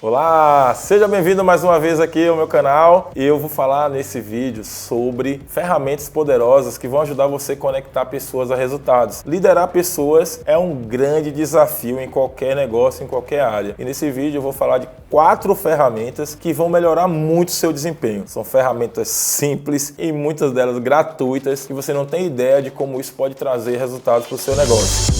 Olá, seja bem-vindo mais uma vez aqui ao meu canal. Eu vou falar nesse vídeo sobre ferramentas poderosas que vão ajudar você a conectar pessoas a resultados. Liderar pessoas é um grande desafio em qualquer negócio, em qualquer área. E nesse vídeo eu vou falar de 4 ferramentas que vão melhorar muito o seu desempenho. São ferramentas simples e muitas delas gratuitas que você não tem ideia de como isso pode trazer resultados para o seu negócio.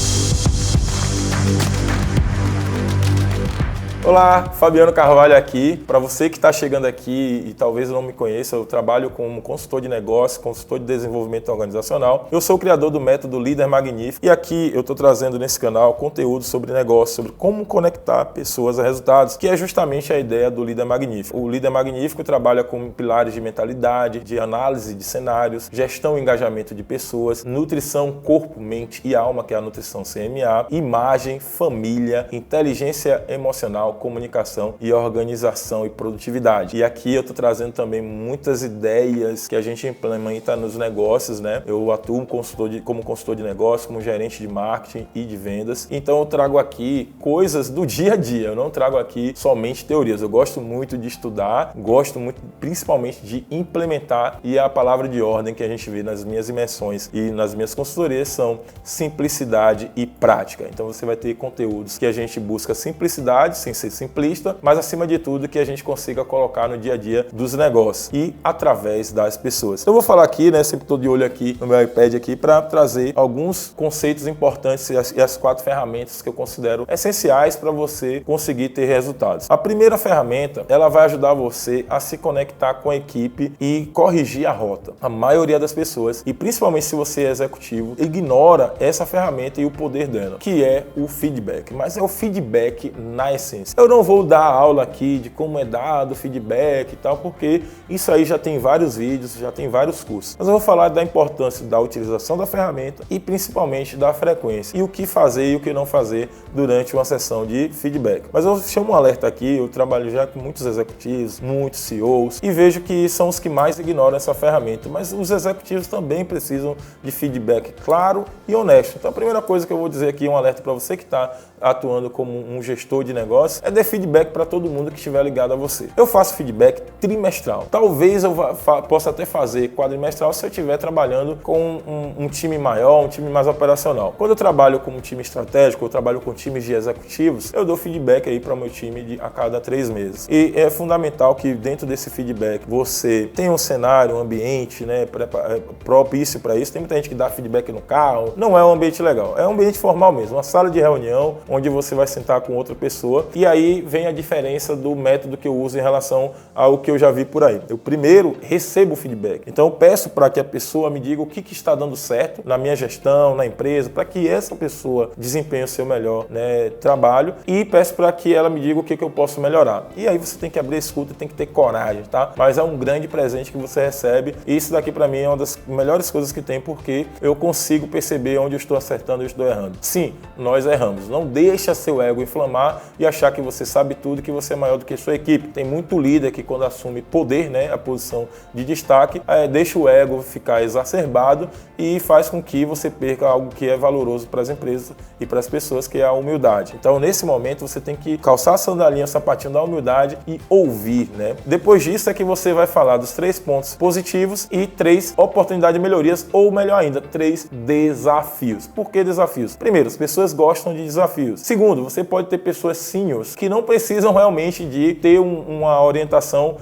Olá, Fabiano Carvalho aqui. Para você que está chegando aqui e talvez não me conheça, eu trabalho como consultor de negócio, consultor de desenvolvimento organizacional. Eu sou o criador do método Líder Magnífico e aqui eu estou trazendo nesse canal conteúdo sobre negócio, sobre como conectar pessoas a resultados, que é justamente a ideia do Líder Magnífico. O Líder Magnífico trabalha com pilares de mentalidade, de análise de cenários, gestão e engajamento de pessoas, nutrição, corpo, mente e alma, que é a nutrição CMA, imagem, família, inteligência emocional, comunicação e organização e produtividade. E aqui eu estou trazendo também muitas ideias que a gente implementa nos negócios, né? Eu atuo como consultor de negócio, como gerente de marketing e de vendas. Então eu trago aqui coisas do dia a dia. Eu não trago aqui somente teorias. Eu gosto muito de estudar, gosto muito principalmente de implementar, e a palavra de ordem que a gente vê nas minhas imersões e nas minhas consultorias são simplicidade e prática. Então você vai ter conteúdos que a gente busca simplicidade, sem ser simplista, mas acima de tudo que a gente consiga colocar no dia a dia dos negócios e através das pessoas. Então eu vou falar aqui, né, sempre estou de olho aqui no meu iPad aqui para trazer alguns conceitos importantes e as 4 ferramentas que eu considero essenciais para você conseguir ter resultados. A primeira ferramenta, ela vai ajudar você a se conectar com a equipe e corrigir a rota. A maioria das pessoas, e principalmente se você é executivo, ignora essa ferramenta e o poder dela, que é o feedback. Mas é o feedback na essência. Eu não vou dar aula aqui de como é dado feedback e tal, porque isso aí já tem vários vídeos, já tem vários cursos. Mas eu vou falar da importância da utilização da ferramenta e principalmente da frequência e o que fazer e o que não fazer durante uma sessão de feedback. Mas eu chamo um alerta aqui, eu trabalho já com muitos executivos, muitos CEOs e vejo que são os que mais ignoram essa ferramenta, mas os executivos também precisam de feedback claro e honesto. Então a primeira coisa que eu vou dizer aqui, um alerta para você que está atuando como um gestor de negócio, é dar feedback para todo mundo que estiver ligado a você. Eu faço feedback trimestral. Talvez eu possa até fazer quadrimestral se eu estiver trabalhando com um time maior, um time mais operacional. Quando eu trabalho com um time estratégico, eu trabalho com times de executivos, eu dou feedback aí para o meu time a cada 3 meses. E é fundamental que dentro desse feedback você tenha um cenário, um ambiente, né, propício para isso. Tem muita gente que dá feedback no carro. Não é um ambiente legal. É um ambiente formal mesmo, uma sala de reunião onde você vai sentar com outra pessoa, e aí vem a diferença do método que eu uso em relação ao que eu já vi por aí. Eu primeiro recebo o feedback, então eu peço para que a pessoa me diga o que está dando certo na minha gestão, na empresa, para que essa pessoa desempenhe o seu melhor, né, trabalho, e peço para que ela me diga o que eu posso melhorar. E aí você tem que abrir a escuta, tem que ter coragem, tá? Mas é um grande presente que você recebe, e isso daqui para mim é uma das melhores coisas que tem, porque eu consigo perceber onde eu estou acertando e eu estou errando. Sim, nós erramos. Não deixa seu ego inflamar e achar que você sabe tudo, que você é maior do que sua equipe. Tem muito líder que quando assume poder, né, a posição de destaque, deixa o ego ficar exacerbado e faz com que você perca algo que é valoroso para as empresas e para as pessoas, que é a humildade. Então, nesse momento, você tem que calçar a sandalinha, o sapatinho da humildade e ouvir, né? Depois disso é que você vai falar dos 3 pontos positivos e 3 oportunidades de melhorias, ou melhor ainda, 3 desafios. Por que desafios? Primeiro, as pessoas gostam de desafios. Segundo, você pode ter pessoas seniors que não precisam realmente de ter uma orientação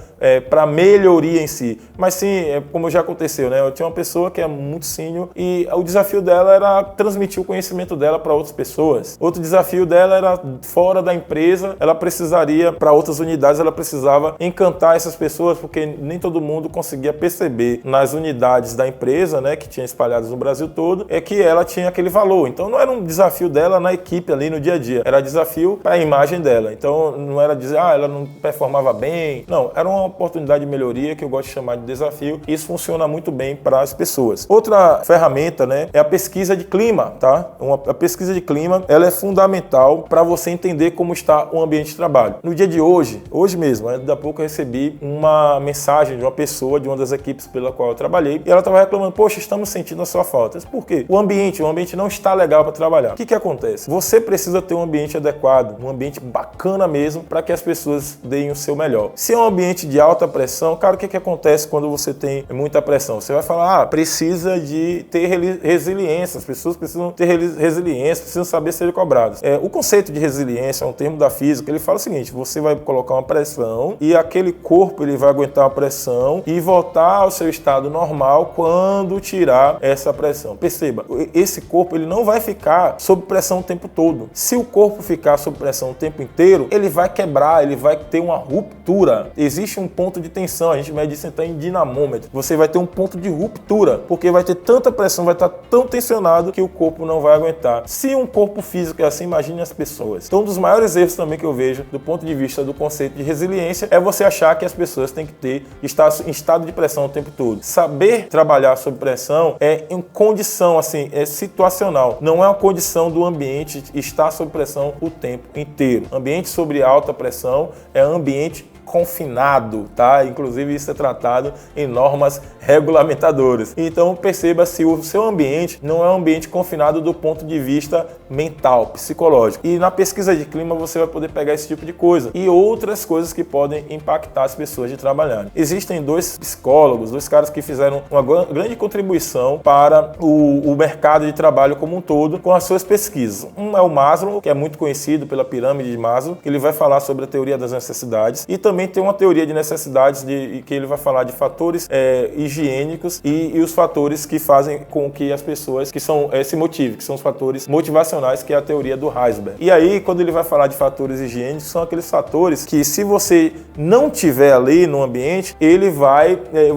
para melhoria em si, mas sim, como já aconteceu, né? Eu tinha uma pessoa que é muito senior e o desafio dela era transmitir o conhecimento dela para outras pessoas. Outro desafio dela era fora da empresa, ela precisaria, para outras unidades, ela precisava encantar essas pessoas, porque nem todo mundo conseguia perceber nas unidades da empresa, né, que tinha espalhadas no Brasil todo, que ela tinha aquele valor. Então não era um desafio dela na equipe ali no dia a dia, era desafio para a imagem dela. Então não era dizer, ela não performava bem. Não, era uma oportunidade de melhoria que eu gosto de chamar de desafio. Isso funciona muito bem para as pessoas. Outra ferramenta, né, é a pesquisa de clima, tá? A pesquisa de clima, ela é fundamental para você entender como está o ambiente de trabalho. No dia de hoje mesmo, ainda há pouco eu recebi uma mensagem de uma pessoa de uma das equipes pela qual eu trabalhei e ela estava reclamando, poxa, estamos sentindo a sua falta. Por quê? O ambiente não está legal para trabalhar. O que acontece? Você precisa precisa ter um ambiente adequado, um ambiente bacana mesmo, para que as pessoas deem o seu melhor. Se é um ambiente de alta pressão, cara, o que acontece quando você tem muita pressão? Você vai falar, precisa de ter resiliência, as pessoas precisam ter resiliência, precisam saber ser cobradas. O conceito de resiliência é um termo da física, ele fala o seguinte, você vai colocar uma pressão e aquele corpo ele vai aguentar a pressão e voltar ao seu estado normal quando tirar essa pressão. Perceba, esse corpo ele não vai ficar sob pressão o tempo todo. Se o corpo ficar sob pressão o tempo inteiro, ele vai quebrar, ele vai ter uma ruptura. Existe um ponto de tensão, a gente mede isso então em dinamômetro. Você vai ter um ponto de ruptura, porque vai ter tanta pressão, vai estar tão tensionado que o corpo não vai aguentar. Se um corpo físico é assim, imagine as pessoas. Então, um dos maiores erros também que eu vejo do ponto de vista do conceito de resiliência é você achar que as pessoas têm que estar em estado de pressão o tempo todo. Saber trabalhar sob pressão é em condição, assim, é situacional. Não é uma condição do ambiente estar sob pressão o tempo inteiro. Ambiente sobre alta pressão é ambiente confinado, tá? Inclusive isso é tratado em normas regulamentadoras. Então perceba se o seu ambiente não é um ambiente confinado do ponto de vista mental, psicológico. E na pesquisa de clima você vai poder pegar esse tipo de coisa e outras coisas que podem impactar as pessoas de trabalhar. Existem dois psicólogos, dois caras que fizeram uma grande contribuição para o mercado de trabalho como um todo com as suas pesquisas. Um é o Maslow, que é muito conhecido pela pirâmide de Maslow, que ele vai falar sobre a teoria das necessidades, e também tem uma teoria de necessidades que ele vai falar de fatores higiênicos e os fatores que fazem com que as pessoas que se motivem, que são os fatores motivacionais, que é a teoria do Heisberg. E aí, quando ele vai falar de fatores higiênicos, são aqueles fatores que, se você não tiver ali no ambiente,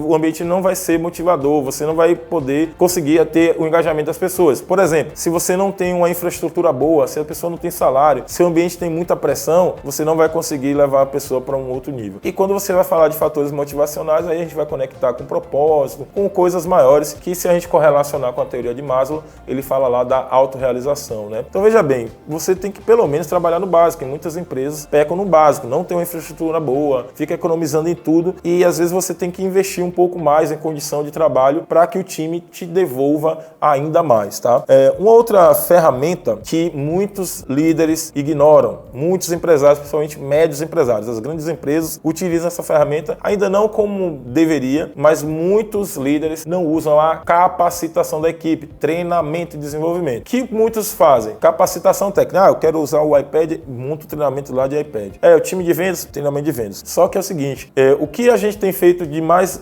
o ambiente não vai ser motivador, você não vai poder conseguir ter o engajamento das pessoas. Por exemplo, se você não tem uma infraestrutura boa, se a pessoa não tem salário, se o ambiente tem muita pressão, você não vai conseguir levar a pessoa para um outro nível. E quando você vai falar de fatores motivacionais, aí a gente vai conectar com propósito, com coisas maiores, que se a gente correlacionar com a teoria de Maslow, ele fala lá da autorrealização, né? Então veja bem, você tem que pelo menos trabalhar no básico. Muitas empresas pecam no básico, não tem uma infraestrutura boa, fica economizando em tudo e às vezes você tem que investir um pouco mais em condição de trabalho para que o time te devolva ainda mais, tá? Uma outra ferramenta que muitos líderes ignoram, muitos empresários, principalmente médios empresários, as grandes empresas utilizam essa ferramenta, ainda não como deveria, mas muitos líderes não usam a capacitação da equipe, treinamento e desenvolvimento. Que muitos fazem? Capacitação técnica. Eu quero usar o iPad, monto treinamento lá de iPad. O time de vendas, treinamento de vendas. Só que é o seguinte, o que a gente tem feito de mais,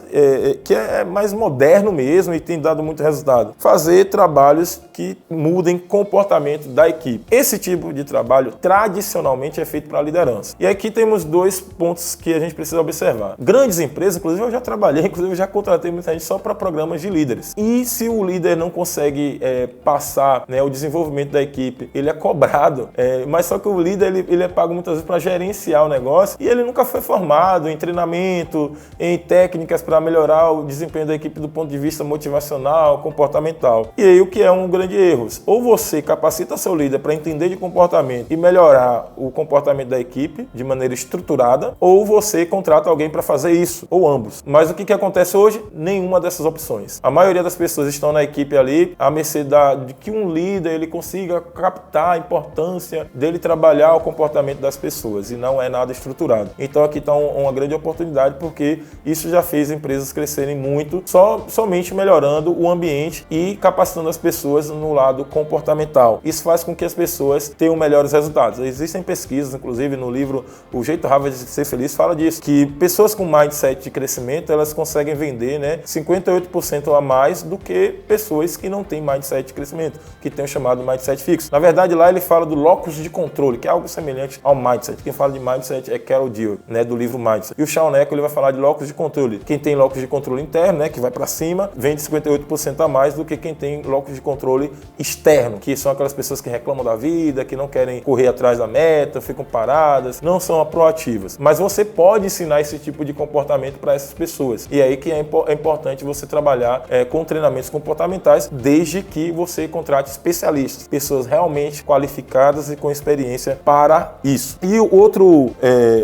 que é mais moderno mesmo e tem dado muito resultado? Fazer trabalhos que mudem comportamento da equipe. Esse tipo de trabalho tradicionalmente é feito para a liderança. E aqui temos dois pontos que a gente precisa observar. Grandes empresas, inclusive eu já trabalhei, inclusive eu já contratei muita gente só para programas de líderes. E se o líder não consegue passar, né, o desenvolvimento da equipe, ele é cobrado, mas só que o líder ele é pago muitas vezes para gerenciar o negócio e ele nunca foi formado em treinamento, em técnicas para melhorar o desempenho da equipe do ponto de vista motivacional, comportamental. E aí o que é um grande erro? Ou você capacita seu líder para entender de comportamento e melhorar o comportamento da equipe de maneira estruturada, ou você contrata alguém para fazer isso, ou ambos. Mas o que acontece hoje? Nenhuma dessas opções. A maioria das pessoas estão na equipe ali à mercê de que um líder ele consiga captar a importância dele trabalhar o comportamento das pessoas, e não é nada estruturado. Então aqui está uma grande oportunidade, porque isso já fez empresas crescerem muito, somente melhorando o ambiente e capacitando as pessoas no lado comportamental. Isso faz com que as pessoas tenham melhores resultados. Existem pesquisas, inclusive no livro O Jeito Harvard de Ser Feliz, fala disso, que pessoas com mindset de crescimento, elas conseguem vender, né, 58% a mais do que pessoas que não têm mindset de crescimento, que tem o chamado mindset fixo. Na verdade, lá ele fala do locus de controle, que é algo semelhante ao mindset. Quem fala de mindset é Carol Dweck, né, do livro Mindset. E o Shawn Neco, ele vai falar de locus de controle. Quem tem locus de controle interno, né, que vai para cima, vende 58% a mais do que quem tem locus de controle externo, que são aquelas pessoas que reclamam da vida, que não querem correr atrás da meta, ficam paradas, não são proativas. Mas você pode ensinar esse tipo de comportamento para essas pessoas. E aí que é importante você trabalhar com treinamentos comportamentais, desde que você contrate especialistas, pessoas realmente qualificadas e com experiência para isso. E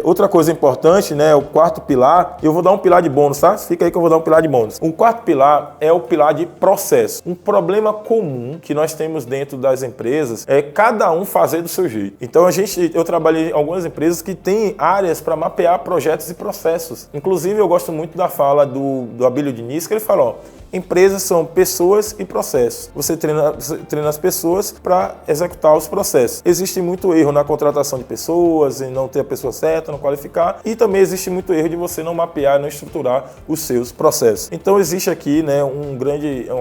outra coisa importante, né, o quarto pilar, eu vou dar um pilar de bônus, tá? Fica aí que eu vou dar um pilar de bônus. O quarto pilar é o pilar de processo. Um problema comum que nós temos dentro das empresas é cada cada um fazer do seu jeito. Então eu trabalhei em algumas empresas que têm áreas para mapear projetos e processos. Inclusive eu gosto muito da fala do Abílio Diniz, que ele fala, ó, empresas são pessoas e processos. Você treina as pessoas para executar os processos. Existe muito erro na contratação de pessoas, em não ter a pessoa certa, não qualificar, e também existe muito erro de você não mapear, não estruturar os seus processos. Então existe aqui, né, uma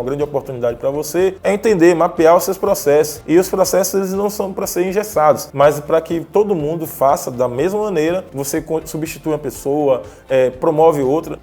grande oportunidade para você é entender, mapear os seus processos. E os processos eles não são para ser engessados, mas para que todo mundo faça da mesma maneira. Você substitui uma pessoa, promove outra.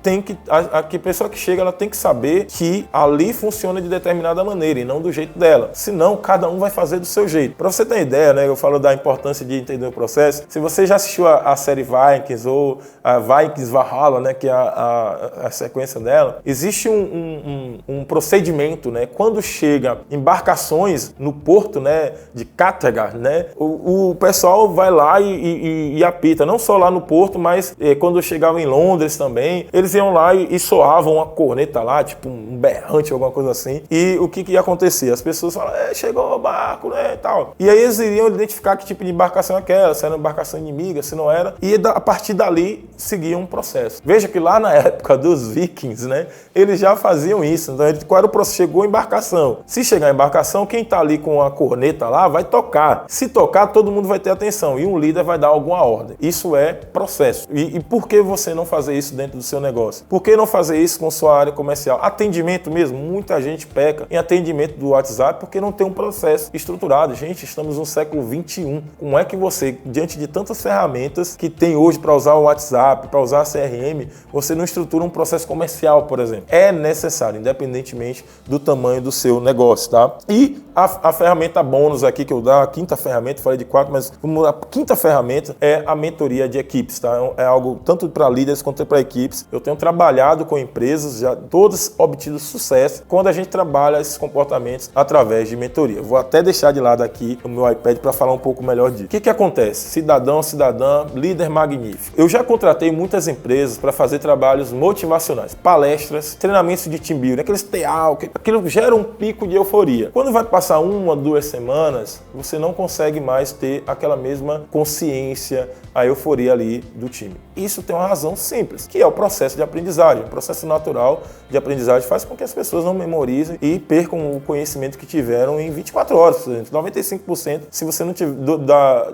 A pessoa que chega, ela tem que saber que ali funciona de determinada maneira e não do jeito dela. Senão, cada um vai fazer do seu jeito. Para você ter uma ideia, né, eu falo da importância de entender o processo. Se você já assistiu a série Vikings ou a Vikings Valhalla, né, que é a sequência dela, existe um procedimento, né, quando chega embarcações no porto, né, de Kattegat, né, o pessoal vai lá e apita, não só lá no porto, mas quando chegavam em Londres também, eles iam lá e soavam uma corneta lá, tipo um berrante, alguma coisa assim. E o que ia acontecer? As pessoas falam, chegou o barco, né, e tal. E aí eles iriam identificar que tipo de embarcação é aquela, se era uma embarcação inimiga, se não era, e a partir dali seguia um processo. Veja que lá na época dos vikings, né, eles já faziam isso. Então, qual era o processo? Chegou a embarcação. Se chegar a embarcação, quem tá ali com a corneta lá vai tocar. Se tocar, todo mundo vai ter atenção e um líder vai dar alguma ordem. Isso é processo. E por que você não fazer isso dentro do seu negócio? Por que não fazer isso com sua área comercial? Atendimento mesmo, muita gente peca em atendimento do WhatsApp porque não tem um processo estruturado. Gente, estamos no século 21. Como é que você, diante de tantas ferramentas que tem hoje para usar o WhatsApp, para usar a CRM, você não estrutura um processo comercial, por exemplo? É necessário, independentemente do tamanho do seu negócio, tá? E a ferramenta bônus aqui que eu dou, a quinta ferramenta, falei de 4, mas a quinta ferramenta é a mentoria de equipes, tá? É algo tanto para líderes quanto para equipes. Eu tenho trabalhado com empresas, já todas obtido sucesso quando a gente trabalha esses comportamentos através de mentoria. Eu vou até deixar de lado aqui o meu iPad para falar um pouco melhor disso. O que acontece? Cidadão, cidadã, líder magnífico. Eu já contratei muitas empresas para fazer trabalhos motivacionais, palestras, treinamentos de team building, aqueles TA, aquilo gera um pico de euforia. Quando vai passar 1, 2 semanas, você não consegue mais ter aquela mesma consciência, a euforia ali do time. Isso tem uma razão simples, que é o processo de aprendizagem. O processo natural de aprendizagem faz com que as pessoas não memorizem e percam o conhecimento que tiveram em 24 horas. 95%, se você não tiver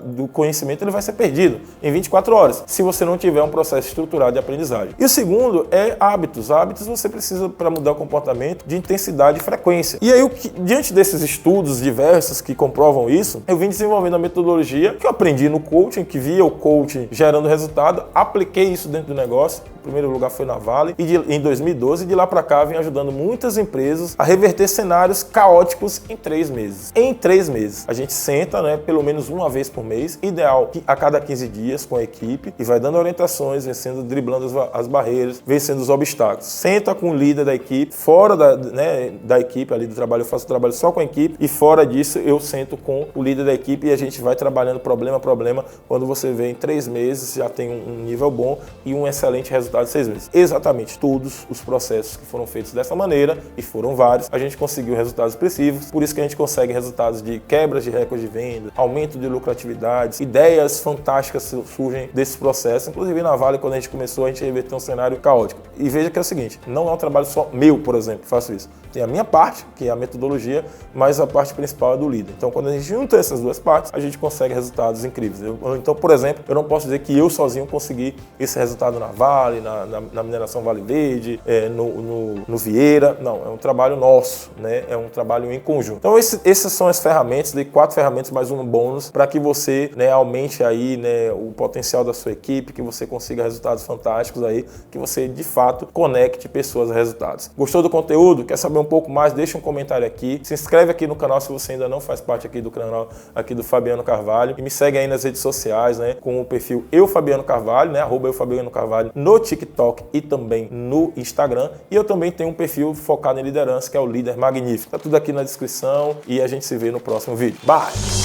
do conhecimento, ele vai ser perdido em 24 horas, se você não tiver um processo estruturado de aprendizagem. E o segundo é hábitos. Hábitos você precisa, para mudar o comportamento, de intensidade e frequência. E aí, diante desses estudos diversos que comprovam isso, eu vim desenvolvendo a metodologia que eu aprendi no coaching, que via o coaching gerando resultado, apliquei isso dentro do negócio. O primeiro lugar foi na Vale e em 2012, de lá para cá, vim ajudando muitas empresas a reverter cenários caóticos em 3 meses. Em 3 meses. A gente senta, né, pelo menos uma vez por mês, ideal a cada 15 dias com a equipe e vai dando orientações, driblando as barreiras, vencendo os obstáculos. Senta com o líder da equipe, fora da equipe ali do trabalho, eu faço o trabalho só com a equipe e fora disso eu sento com o líder da equipe e a gente vai trabalhando problema a problema. Quando você vê em 3 meses já tem um nível bom e um excelente resultado de 6 meses. Exatamente todos os processos que foram feitos dessa maneira, e foram vários, a gente conseguiu resultados expressivos, por isso que a gente consegue resultados de quebras de recorde de venda, aumento de lucratividades, ideias fantásticas surgem desses processos. Inclusive na Vale, quando a gente começou, a gente reverteu um cenário caótico. E veja que é o seguinte, não é um trabalho só meu, por exemplo, que faço isso. Tem a minha parte, que é a metodologia, mas a parte principal é do líder. Então, quando a gente junta essas duas partes, a gente consegue resultados incríveis. Então, por exemplo, eu não posso dizer que eu sozinho consegui esse resultado na Vale, na mineração Vale Verde, no Vieira. Não, é um trabalho nosso, né? É um trabalho em conjunto. Então, essas são as ferramentas, de 4 ferramentas mais um bônus, para que você, né, aumente aí, né, o potencial da sua equipe, que você consiga resultados fantásticos aí, que você, de fato, conecte pessoas a resultados. Gostou do conteúdo? Quer saber um pouco mais? Deixa um comentário aqui. Se inscreve aqui no canal se você ainda não faz parte aqui do canal aqui do Fabiano Carvalho. E me segue aí nas redes sociais, né, com o perfil @eufabiano Carvalho, né, @eufabiano Carvalho no TikTok e também no Instagram. E eu também tenho um perfil focado em liderança, que é o Líder Magnífico. Tá tudo aqui na descrição e a gente se vê no próximo vídeo. Bye!